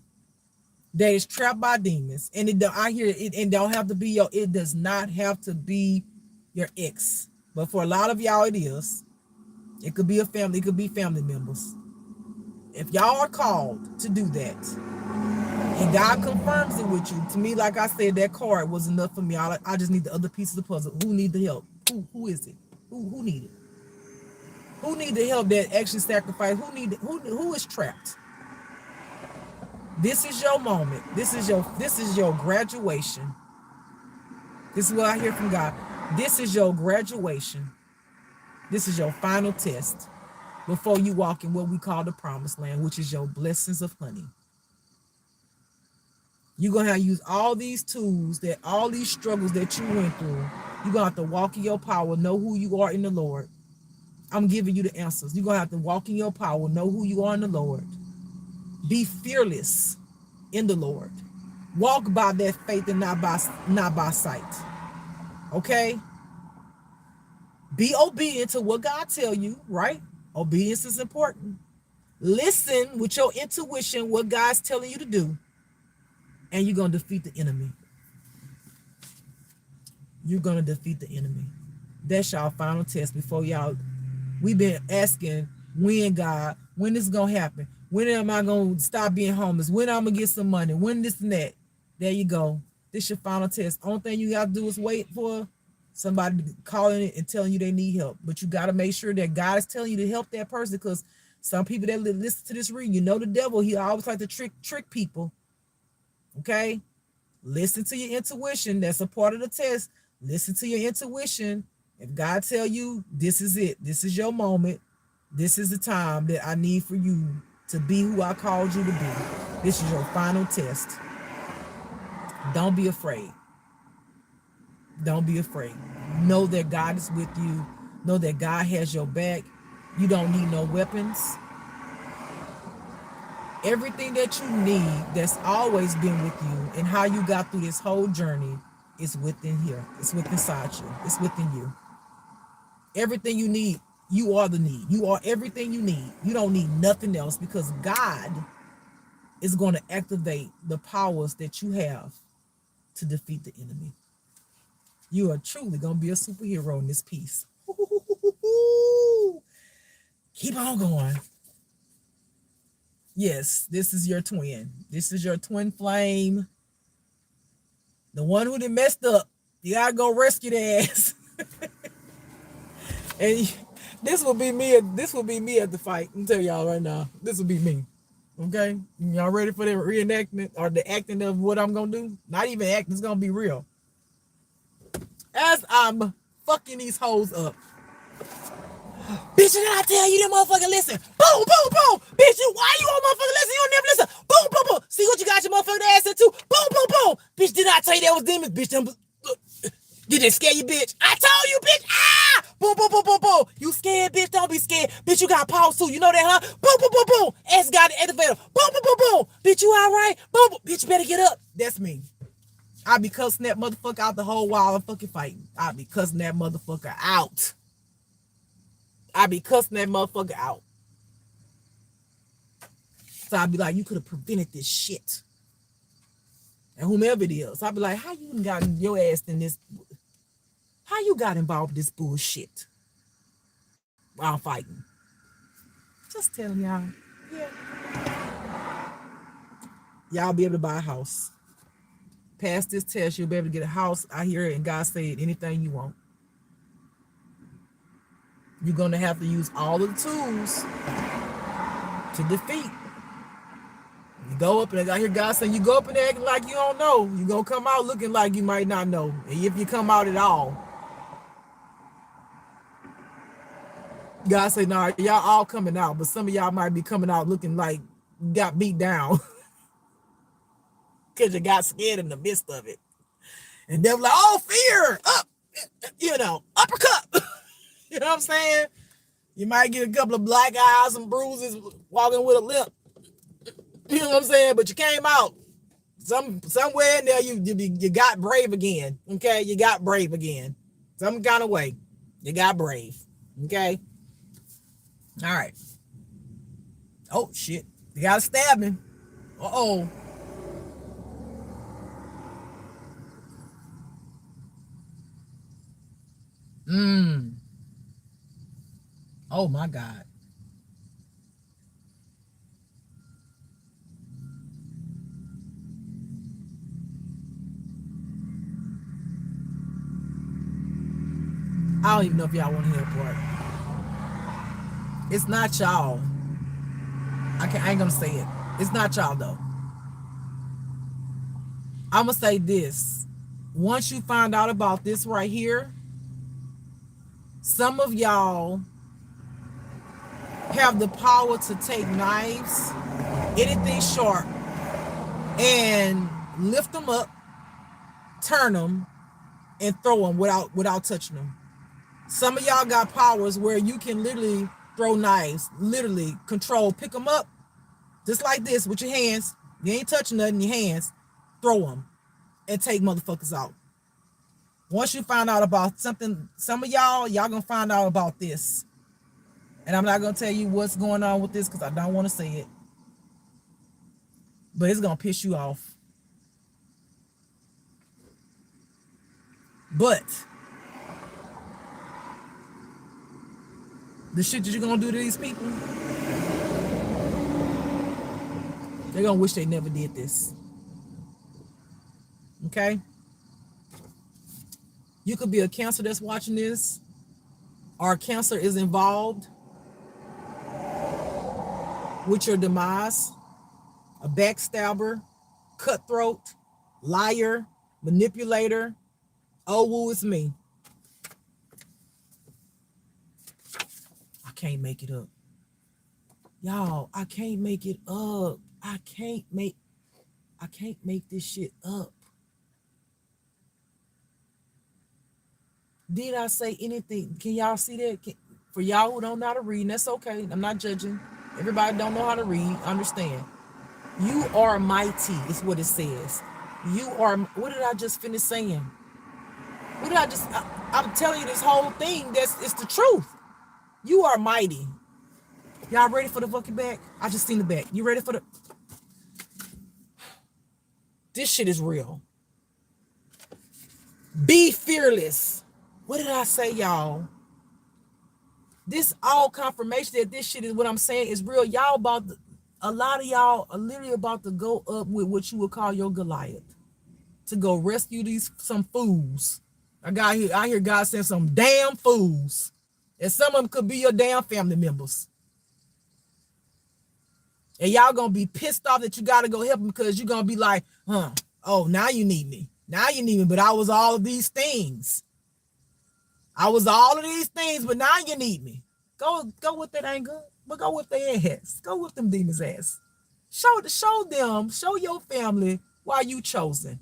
that is trapped by demons, and it don't have to be it does not have to be your ex, but for a lot of y'all it is. It could be a family, it could be family members. If y'all are called to do that, And God confirms it with you. To me, like I said, that card was enough for me. I just need the other pieces of the puzzle. Who need the help? Who is it? Who need it? Who need the help that actually sacrifice? Who is trapped? This is your moment. This is your graduation. This is what I hear from God. This is your graduation. This is your final test before you walk in what we call the promised land, which is your blessings of honey. You're going to have to use all these tools, that all these struggles that you went through. You're going to have to walk in your power, know who you are in the Lord. I'm giving you the answers. You're going to have to walk in your power, know who you are in the Lord. Be fearless in the Lord. Walk by that faith and not by sight. Okay? Be obedient to what God tell you, right? Obedience is important. Listen with your intuition what God's telling you to do, and you're going to defeat the enemy. You're going to defeat the enemy. That's y'all final test before y'all. We've been asking, when God, when this is going to happen? When am I going to stop being homeless? When I'm going to get some money? When this and that? There you go. This is your final test. Only thing you got to do is wait for somebody calling it and telling you they need help. But you got to make sure that God is telling you to help that person, because some people that listen to this reading, the devil, he always like to trick people. Okay? Listen to your intuition. That's a part of the test. Listen to your intuition. If God tell you this is it, this is your moment, this is the time that I need for you to be who I called you to be. This is your final test. Don't be afraid. Don't be afraid. Know that God is with you. Know that God has your back. You don't need no weapons. Everything that you need that's always been with you and how you got through this whole journey is within here. It's within inside you. It's within you. Everything you need, you are the need. You are everything you need. You don't need nothing else, because God is going to activate the powers that you have to defeat the enemy. You are truly going to be a superhero in this piece. Keep on going. Yes, this is your twin. This is your twin flame. The one who done messed up. You gotta go rescue their ass. And this will be me. This will be me at the fight. I'm telling y'all right now. This will be me. Okay? Y'all ready for the reenactment or the acting of what I'm gonna do? Not even acting. It's gonna be real. As I'm fucking these hoes up. Bitch, did I tell you them motherfucking listen? Boom, boom, boom. Bitch, why you on motherfucking listen? You don't never listen. Boom, boom, boom. See what you got your motherfucking ass into? Boom, boom, boom. Bitch, did I tell you that was demons? Bitch, did they scare you, bitch? I told you, bitch. Ah! Boom, boom, boom, boom, boom. You scared, bitch? Don't be scared. Bitch, you got paws too. You know that, huh? Boom, boom, boom, boom. Ass got the elevator. Boom, boom, boom, boom. Bitch, you all right? Boom, boom. Bitch, you better get up. That's me. I be cussing that motherfucker out the whole while I'm fucking fighting. I be cussing that motherfucker out. I be cussing that motherfucker out. So I be like, you could have prevented this shit. And whomever it is, I be like, how you got your ass in this? How you got involved in this bullshit while I'm fighting? Just telling y'all. Yeah. Y'all be able to buy a house. Pass this test, you'll be able to get a house. I hear it, and God said anything you want. You're going to have to use all of the tools to defeat. You go up and I hear God saying, you go up and acting like you don't know. You're going to come out looking like you might not know. And if you come out at all. God said, nah, y'all all coming out. But some of y'all might be coming out looking like you got beat down. Because you got scared in the midst of it. And they're like, oh, fear. Up. Uppercut. You know what I'm saying? You might get a couple of black eyes and bruises walking with a limp. You know what I'm saying? But you came out. Somewhere in there, you got brave again. Okay? You got brave again. Some kind of way. You got brave. Okay? All right. Oh, shit. You got to stab him. Uh-oh. Oh, my God. I don't even know if y'all want to hear the part. It's not y'all. I ain't gonna say it. It's not y'all though. I'm gonna say this. Once you find out about this right here, some of y'all have the power to take knives, anything sharp, and lift them up, turn them, and throw them without touching them. Some of y'all got powers where you can literally throw knives, literally control, pick them up, just like this with your hands. You ain't touching nothing, your hands, throw them, and take motherfuckers out. Once you find out about something, some of y'all gonna find out about this. And I'm not gonna tell you what's going on with this because I don't want to say it. But it's gonna piss you off. But the shit that you're gonna do to these people, they're gonna wish they never did this. Okay? You could be a Cancer that's watching this, or Cancer is involved with your demise, a backstabber, cutthroat, liar, manipulator. Oh, woo, it's me. I can't make it up. Y'all, I can't make it up. I can't make this shit up. Did I say anything? Can y'all see that? For y'all who don't know how to read, that's okay. I'm not judging. Everybody don't know how to read. Understand. You are mighty, is what it says. You are, what did I just finish saying? What did I just, I'm telling you this whole thing, it's the truth. You are mighty. Y'all ready for the fucking back? I just seen the back. You ready for the, this shit is real. Be fearless. What did I say, y'all? This all confirmation that this shit is what I'm saying is real. Y'all about to, a lot of y'all are literally about to go up with what you would call your Goliath to go rescue some fools. I hear God saying some damn fools, and some of them could be your damn family members. And y'all gonna be pissed off that you gotta go help them because you're gonna be like, oh, now you need me. Now you need me, but I was all of these things. I was all of these things, but now you need me. Go with that anger, but go with their ass. Go with them demons' ass. Show them, show your family why you chosen.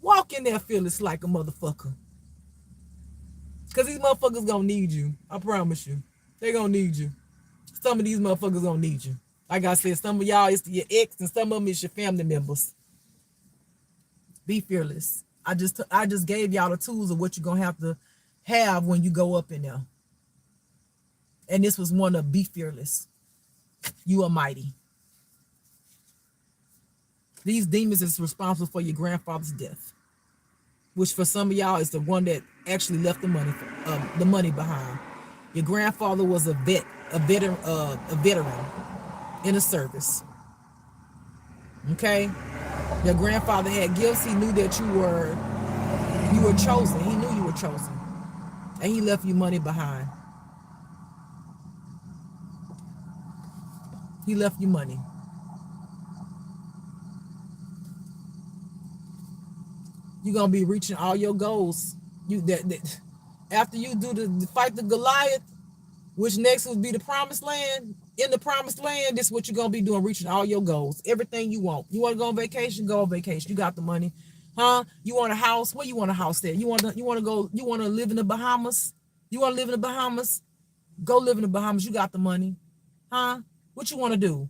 Walk in there fearless like a motherfucker. Because these motherfuckers gonna need you. I promise you. They gonna need you. Some of these motherfuckers gonna need you. Like I said, some of y'all is your ex and some of them is your family members. Be fearless. I just gave y'all the tools of what you're gonna have to have when you go up in there. And this was one of be fearless. You are mighty. These demons is responsible for your grandfather's death, which for some of y'all is the one that actually left the money behind. Your grandfather was a veteran in the service. Okay, your grandfather had gifts. He knew that you were chosen. He knew you were chosen, and he left you money behind. He left you money. You're gonna be reaching all your goals. After you do the fight the Goliath, which next will be the promised land. In the promised land, this is what you're gonna be doing, reaching all your goals. Everything you want. You want to go on vacation? Go on vacation. You got the money, huh? You want a house? Where you want a house there? You want to live in the Bahamas? You want to live in the Bahamas? Go live in the Bahamas. You got the money, huh? What you want to do?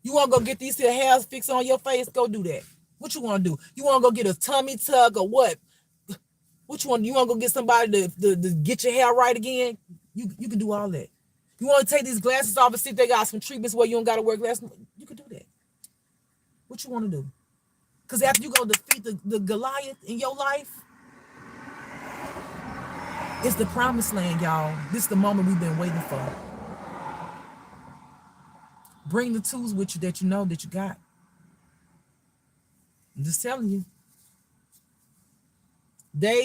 You want to go get these hairs fixed on your face? Go do that. What you want to do? You want to go get a tummy tuck or what? Which one? You want to go get somebody to get your hair right again? You can do all that. You want to take these glasses off and see if they got some treatments where you don't got to wear glasses? You can do that. What you want to do? Because after you go defeat the Goliath in your life, it's the promised land, y'all. This is the moment we've been waiting for. Bring the tools with you that you know that you got. I'm just telling you.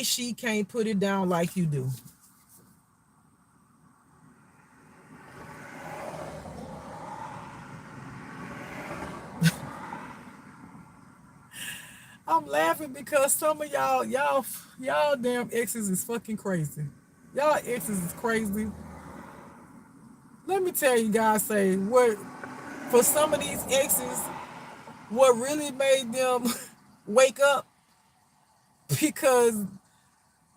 She can't put it down like you do. I'm laughing because some of y'all damn exes is fucking crazy. Y'all exes is crazy. Let me tell you guys, say what for some of these exes, what really made them wake up because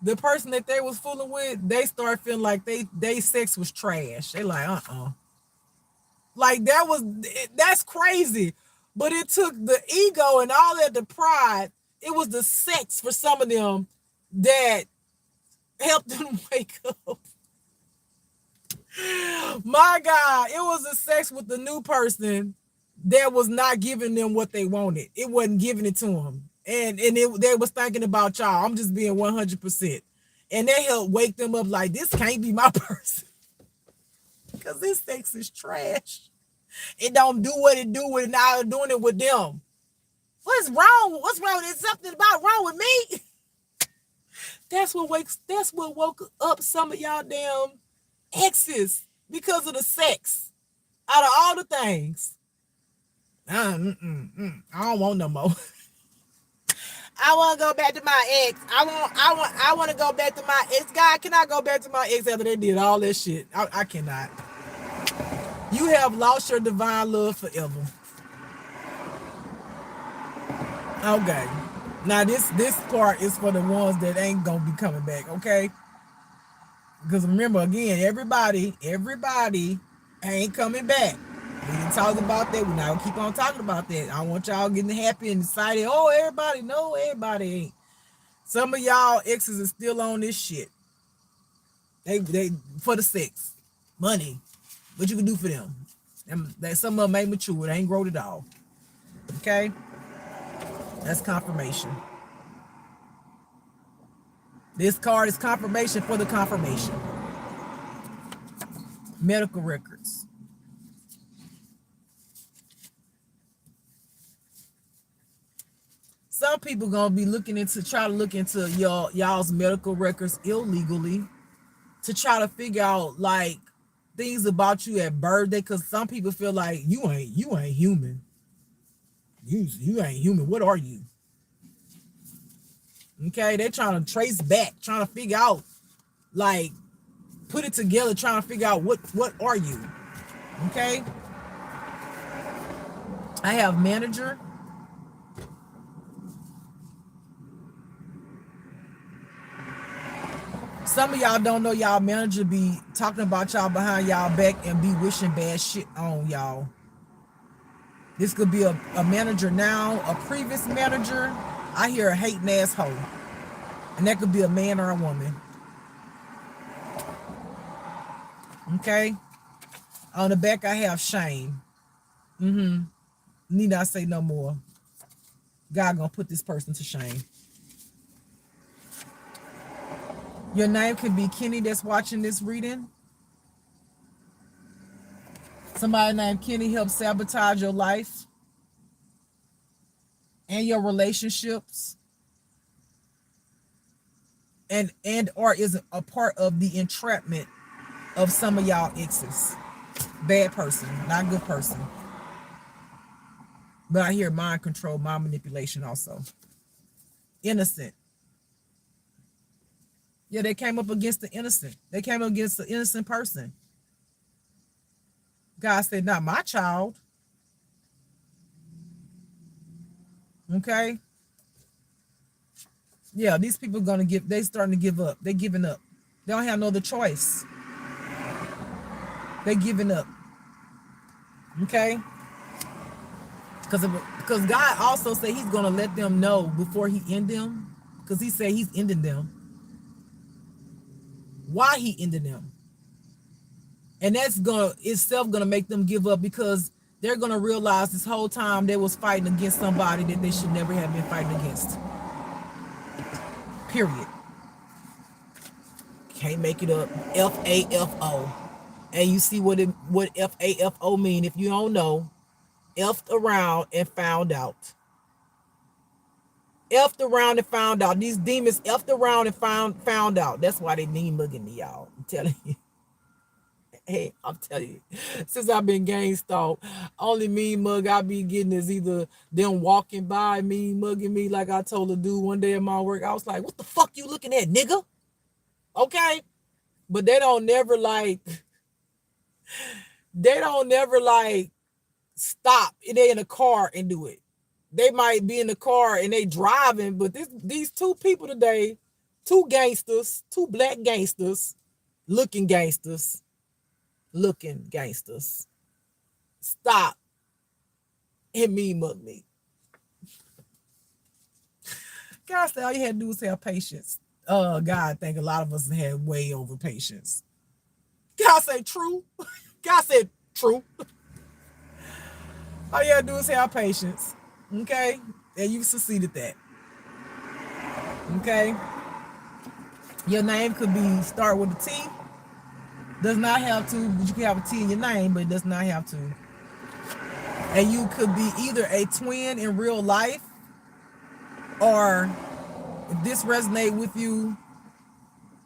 the person that they was fooling with, they start feeling like they sex was trash. They like, like that's crazy. But it took the ego and all that, the pride. It was the sex for some of them that helped them wake up. My God, it was the sex with the new person that was not giving them what they wanted. It wasn't giving it to them. They was thinking about y'all. I'm just being 100%. And they helped wake them up like, this can't be my person. Because this sex is trash. It don't do what it do with now doing it with them. What's wrong? What's wrong? There's something about wrong with me. That's what woke up some of y'all damn exes because of the sex. Out of all the things. I don't want no more. I want to go back to my ex. I want to go back to my ex. God, can I go back to my ex after they did all this shit? I cannot. You have lost your divine love forever. Okay. Now this part is for the ones that ain't gonna be coming back, okay? Because remember, again, everybody ain't coming back. We didn't talk about that. We're not gonna keep on talking about that. I want y'all getting happy and excited. Oh, everybody, no, everybody ain't. Some of y'all exes is still on this shit. They for the sex, money. What you can do for them? That some of them ain't mature. They ain't grown at all. Okay, that's confirmation. This card is confirmation for the confirmation. Medical records. Some people gonna be try to look into y'all's medical records illegally to try to figure out like things about you at birthday, because some people feel like you ain't human. You ain't human. What are you? Okay, they're trying to trace back, trying to figure out, like, put it together, trying to figure out what are you. Okay, I have manager. Some of y'all don't know y'all manager be talking about y'all behind y'all back and be wishing bad shit on y'all. This could be a manager now, a previous manager. I hear a hating asshole. And that could be a man or a woman. Okay? On the back, I have shame. Need not say no more. God gonna put this person to shame. Your name could be Kenny that's watching this reading. Somebody named Kenny helped sabotage your life and your relationships, and or is a part of the entrapment of some of y'all exes. Bad person, not good person. But I hear mind control, mind manipulation also. Innocent. Yeah, they came up against the innocent. They came up against the innocent person. God said, not my child. Okay? Yeah, these people they starting to give up. They giving up. They don't have no other choice. They giving up. Okay? Because God also said he's going to let them know before he end them. Because he said he's ending them. Why he ended them. And that's itself gonna make them give up, because they're gonna realize this whole time they was fighting against somebody that they should never have been fighting against. Period. Can't make it up. FAFO. And you see what FAFO mean. If you don't know, effed around and found out. Effed around and found out. These demons effed around and found out. That's why they need looking to y'all. I'm telling you. Hey, I'm telling you, since I've been gang stalked, only mean mug I be getting is either them walking by me, mugging me like I told a dude one day at my work. I was like, what the fuck you looking at, nigga? Okay? But they don't never like stop. They in a car and do it. They might be in the car and they driving, but these two people today, two gangsters, two black gangsters, looking gangsters, stop and me mug me. God said all you had to do was have patience. God, I think a lot of us had way over patience. God said true. God said true. All you had to do is have patience. Okay? And you succeeded that. Okay? Your name could be start with a T. Does not have to, but you can have a T in your name, but it does not have to. And you could be either a twin in real life, or if this resonates with you,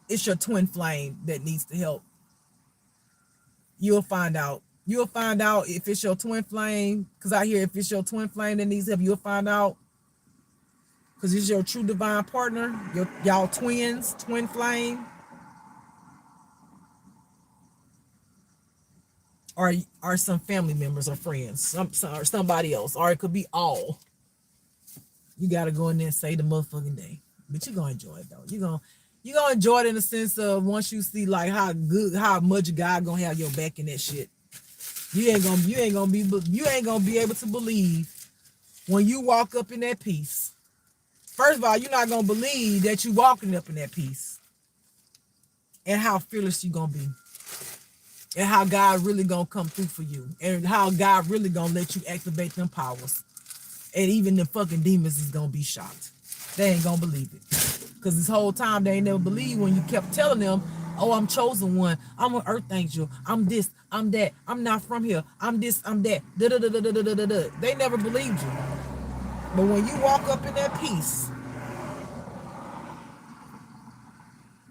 it's your twin flame that needs to help. You'll find out. You'll find out if it's your twin flame, because I hear if it's your twin flame that needs help, you'll find out. Because it's your true divine partner, y'all twins, twin flame, or some family members or friends, or somebody else, or it could be all. You gotta go in there and say the motherfucking day, but you're gonna enjoy it though. You're gonna enjoy it in the sense of once you see like how much God gonna have your back in that shit. You ain't gonna be able to believe when you walk up in that peace. First of all, you're not gonna believe that you walking up in that peace, and how fearless you gonna be, and how God really gonna come through for you, and how God really gonna let you activate them powers, and even the fucking demons is gonna be shocked. They ain't gonna believe it, because this whole time they ain't never believed when you kept telling them, "Oh, I'm chosen one. I'm an earth angel. I'm this. I'm that. I'm not from here. I'm this. I'm that." Da da da da da da da da. They never believed you. But when you walk up in that peace,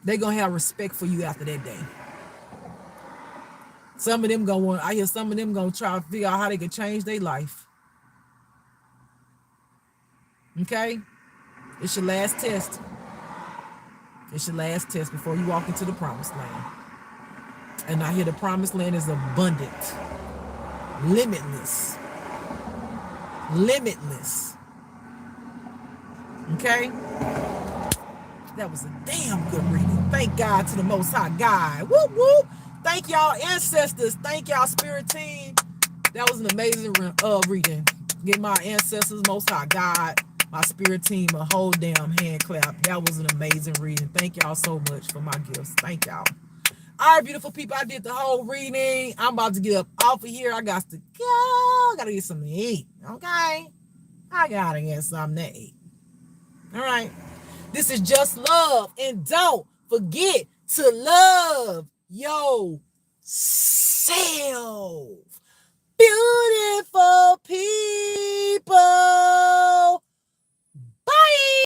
they gonna have respect for you after that day. Some of them I hear some of them gonna try to figure out how they can change their life. Okay? It's your last test. It's your last test before you walk into the promised land. And I hear the promised land is abundant, limitless. Limitless. Okay? That was a damn good reading. Thank God to the Most High God. Whoop, whoop. Thank y'all ancestors. Thank y'all spirit team. That was an amazing reading. Give my ancestors, Most High God, my spirit team a whole damn hand clap. That was an amazing reading. Thank y'all so much for my gifts. Thank y'all. All right, beautiful people. I did the whole reading. I'm about to get up off of here. I got to go. I gotta get something to eat. Okay? I gotta get something to eat. All right. This is just love. And don't forget to love yourself. Beautiful people. Bye.